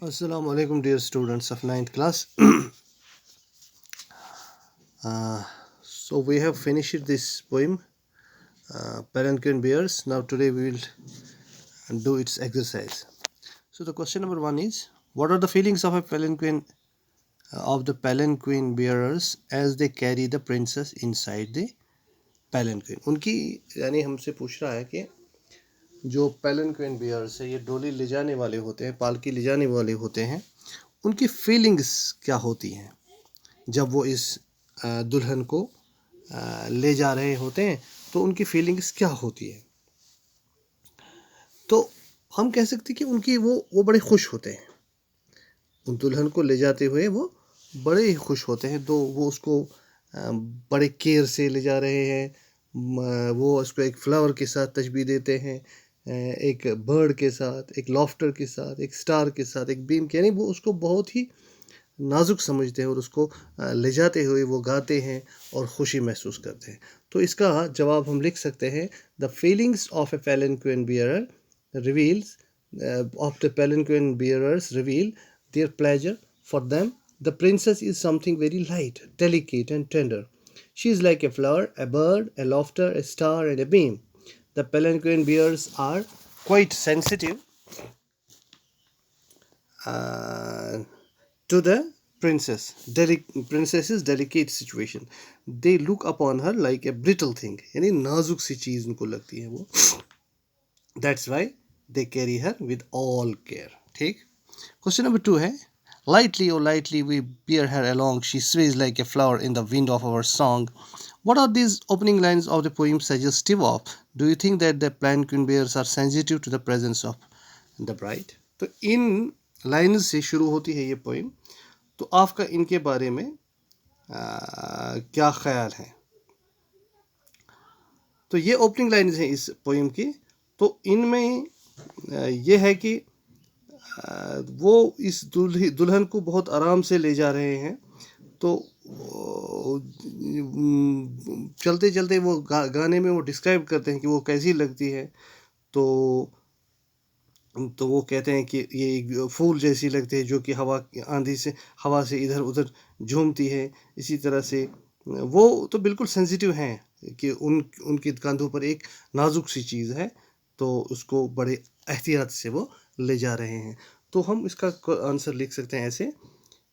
Assalamu alaikum, dear students of ninth class. So we have finished this poem, Palanquin Bears. Now today we will do its exercise. So the question number one is, what are the feelings of a palanquin of the palanquin bearers as they carry the princess inside the palanquin? उनकी यानी हमसे पूछ रहा है कि जो palanquin bearers है, ये डोली ले जाने वाले होते हैं, पालकी ले जाने वाले होते हैं, उनकी फीलिंग्स क्या होती हैं जब वो इस दुल्हन को ले जा रहे होते हैं, तो उनकी फीलिंग्स क्या होती है। तो हम कह सकते हैं कि उनकी वो बड़े खुश होते हैं, उन दुल्हन को ले जाते हुए वो बड़े ही खुश होते हैं। तो वो उसको बड़े केयर से ले जा रहे हैं, वो उसको एक फ्लावर के साथ तशबीह देते हैं, एक बर्ड के साथ, एक लॉफ्टर के साथ, एक स्टार के साथ, एक बीम के, यानी वो उसको बहुत ही नाजुक समझते हैं और उसको ले जाते हुए वो गाते हैं और खुशी महसूस करते हैं। तो इसका जवाब हम लिख सकते हैं, the feelings of A palanquin bearer reveals of the palanquin bearers reveal their pleasure. For them, the princess is something very light, delicate, and tender. She is like a flower, a bird, a lofter, a star, and a beam. The palanquin bearers are quite sensitive to the princess's delicate situation. They look upon her like a brittle thing, यानी नाजुक सी चीज उनको लगती है वो. That's why they carry her with all care. ठीक. Question number 2 है, lightly, oh lightly we bear her along, she sways like a flower in the wind of our song. What are these opening lines of the poem suggestive of? Do you think that the palanquin bearers are sensitive to the presence of the bride? तो इन lines से शुरू होती है ये poem. तो आपका इनके बारे में क्या ख्याल है? तो ये ओपनिंग लाइन्स हैं इस पोइम की. तो इनमें ये है कि वो इस दुल्हन को बहुत आराम से ले जा रहे हैं. तो चलते चलते वो गाने में वो डिस्क्राइब करते हैं कि वो कैसी लगती है. तो वो कहते हैं कि ये एक फूल जैसी लगती है जो कि हवा से इधर उधर झूमती है. इसी तरह से वो तो बिल्कुल सेंसिटिव हैं कि उनके कंधों पर एक नाजुक सी चीज़ है, तो उसको बड़े एहतियात से वो ले जा रहे हैं. तो हम इसका आंसर लिख सकते हैं ऐसे.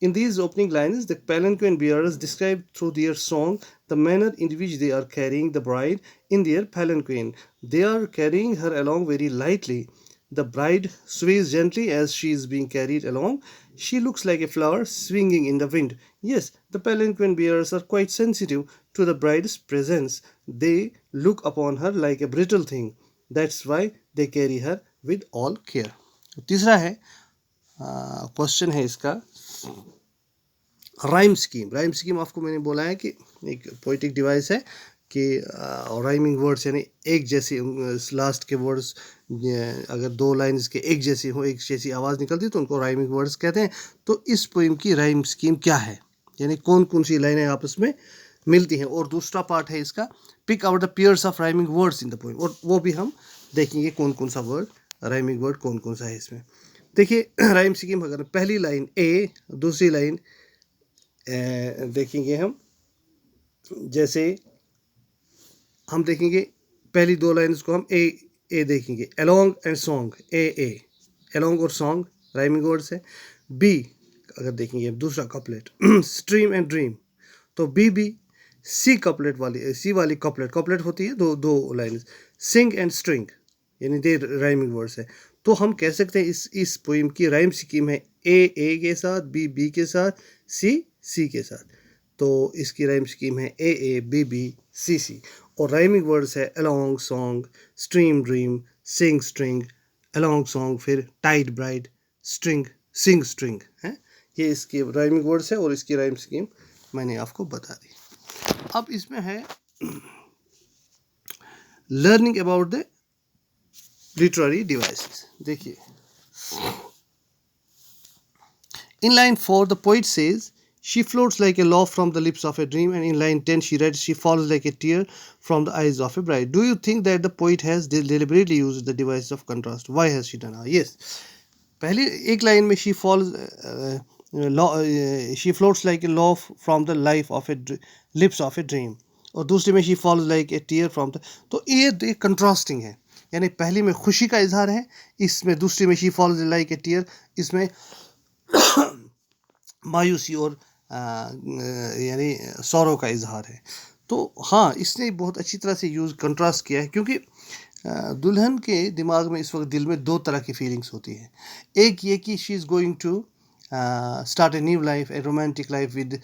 In these opening lines, the palanquin bearers describe through their song the manner in which they are carrying the bride in their palanquin. They are carrying her along very lightly. The bride sways gently as she is being carried along. She looks like a flower swinging in the wind. Yes, the palanquin bearers are quite sensitive to the bride's presence. They look upon her like a brittle thing. That's why they carry her with all care. तीसरा है, question है इसका, rhyme scheme आपको मैंने बोला है कि एक पोइटिक डिवाइस है कि राइमिंग वर्ड्स यानी एक जैसी लास्ट के वर्ड्स अगर दो लाइन्स के एक जैसी हो, एक जैसी आवाज़ निकलती है तो उनको राइमिंग वर्ड्स कहते हैं. तो इस पोइम की राइम स्कीम क्या है, यानी कौन कौन सी लाइनें आपस में मिलती हैं. और दूसरा पार्ट है इसका, pick out the pairs of rhyming words in the poem, और वो भी हम देखेंगे कौन कौन सा वर्ड राइमिंग वर्ड कौन कौन सा है इसमें. देखिए राइम स्कीम, अगर पहली लाइन ए, दूसरी लाइन देखेंगे हम, जैसे हम देखेंगे पहली दो लाइन्स को हम ए देखेंगे, along and song, a along और सॉन्ग राइमिंग वर्ड्स है. बी अगर देखेंगे दूसरा कपलेट स्ट्रीम एंड ड्रीम, तो बी. सी कपलेट वाली, सी वाली कपलेट होती है दो लाइन्स, सिंग एंड स्ट्रिंग, यानी दे राइमिंग वर्ड्स है. तो हम कह सकते हैं इस पोइम की राइम स्कीम है ए के साथ, बी के साथ, सी के साथ. तो इसकी राइम स्कीम है ए बी सी. और राइमिंग वर्ड्स है along song, stream dream, sing string, along song, फिर tide bride, string sing string है. ये इसके राइमिंग वर्ड्स है और इसकी राइम स्कीम मैंने आपको बता दी. अब इसमें है learning about the literary devices. देखिए, in line 4 the poet says she floats like a laugh from the lips of a dream, and in line 10 she writes she falls like a tear from the eyes of a bride. Do you think that the poet has deliberately used the device of contrast? Why has she done that? Yes, पहली एक line में she falls she floats like a laugh from the life of a lips of a dream, और दूसरे में she falls like a tear from the, तो ये contrasting है, यानी पहली में खुशी का इजहार है, इसमें दूसरी में she falls like a tear, इसमें मायूसी और यानी सौरों का इजहार है। तो हाँ, इसने बहुत अच्छी तरह से यूज़ कंट्रास्ट किया है, क्योंकि दुल्हन के दिमाग में इस वक्त दिल में दो तरह की फीलिंग्स होती हैं। एक ये कि she is going to start a new life, a romantic life with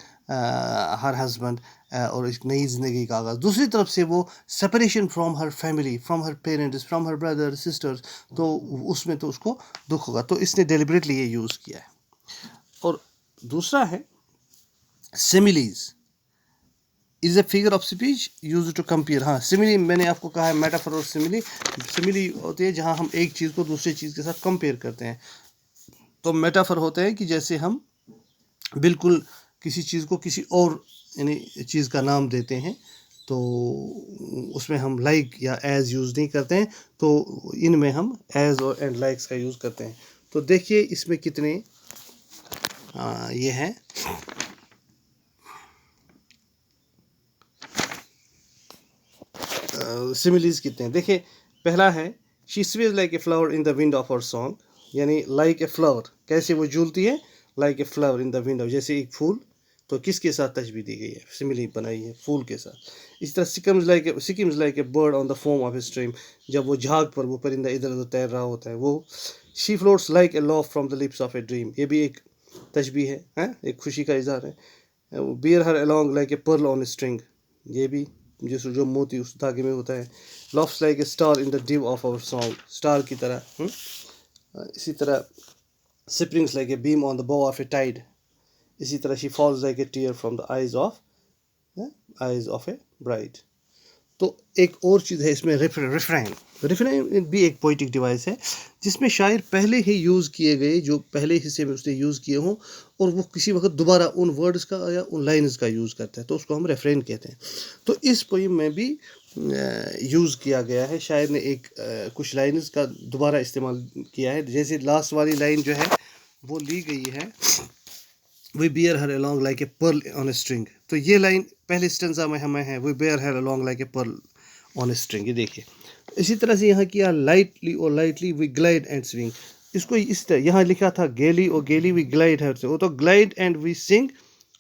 her husband, और एक नई ज़िंदगी का आगाज़। दूसरी तरफ से वो separation from her family, from her parents, from her brother sisters, तो उसमें तो उसको दुख होगा, तो इसने डेलिबरेटली ये यूज़ किया है। और दूसरा है similes is a figure of speech use to compare. हाँ, सिमिली मैंने आपको कहा है, मेटाफर और सिमिली, सिमिली होती है जहाँ हम एक चीज़ को दूसरी चीज़ के साथ कंपेयर करते हैं, तो मेटाफर होते हैं कि जैसे हम बिल्कुल किसी चीज़ को किसी और यानी चीज़ का नाम देते हैं, तो उसमें हम लाइक या एज यूज़ नहीं करते हैं, तो इनमें हम एज और एंड लाइक्स का यूज़ करते हैं। तो देखिए इसमें कितने ये हैं, सिमिलीज कितने हैं। देखिए पहला है she sways like a flower in the wind of our song, यानी लाइक ए फ्लावर, कैसे वो झूलती है, like a flower in the wind of, जैसे एक फूल, तो किसके साथ तशबीह दी गई है, सिमिली बनाई है फूल के साथ। इस तरह सिकिम्स like a bird on the foam of a stream, जब वो झाग पर वो परिंदा इधर उधर तैर रहा होता है, वो she floats like a laugh from the lips of a dream, ये भी एक तशबीह है, एक खुशी का इजहार है। Bear her along like a pearl on a string, ये भी जैसे जो मोती उस धागे में होता है। Laughs like a star in the dew of our song, star की तरह। इसी तरह springs like a beam on the bow of a tide, इसी तरह she falls like a tear from the eyes of a bride. तो एक और चीज़ है इसमें, रिफ्रेन। रिफ्रेन भी एक पोइटिक डिवाइस है, जिसमें शायर पहले ही यूज़ किए गए, जो पहले हिस्से में उसने यूज़ किए हों, और वो किसी वक्त दोबारा उन वर्ड्स का या उन लाइन्स का यूज़ करता है, तो उसको हम रेफ्रेन कहते हैं। तो इस पोइम में भी यूज़ किया गया है, शायर ने एक कुछ लाइन्स का दोबारा इस्तेमाल किया है, जैसे लास्ट वाली लाइन जो है वो ली गई है, we bear her along like a pearl on a string, तो ये लाइन पहले स्टेंजा में हमें है, we bear her along like a pearl on a string, ये देखिए। इसी तरह से यहाँ किया लाइटली और lightly we glide and swing, इसको इस तरह यहाँ लिखा था गेली और गेली वी ग्लाइड है, वो तो ग्लाइड एंड वी सिंग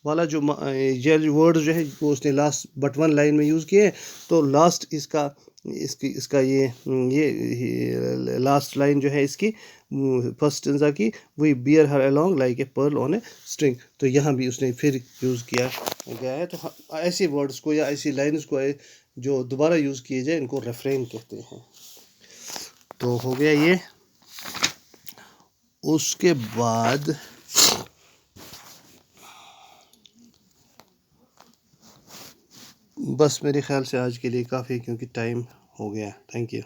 वाला जो वर्ड जो है वो उसने लास्ट बट वन लाइन में यूज़ किए हैं, तो लास्ट इसका ये लास्ट लाइन जो है इसकी फर्स्ट स्टेंजा की, we bear her along like a pearl on a string, तो यहाँ भी उसने फिर यूज़ किया गया है। तो ऐसे वर्ड्स को या ऐसी लाइन्स को जो दोबारा यूज़ किए जाए, इनको रेफ्रेन कहते हैं। तो हो गया ये। उसके बाद बस मेरे ख्याल से आज के लिए काफ़ी, क्योंकि टाइम हो गया। Thank you.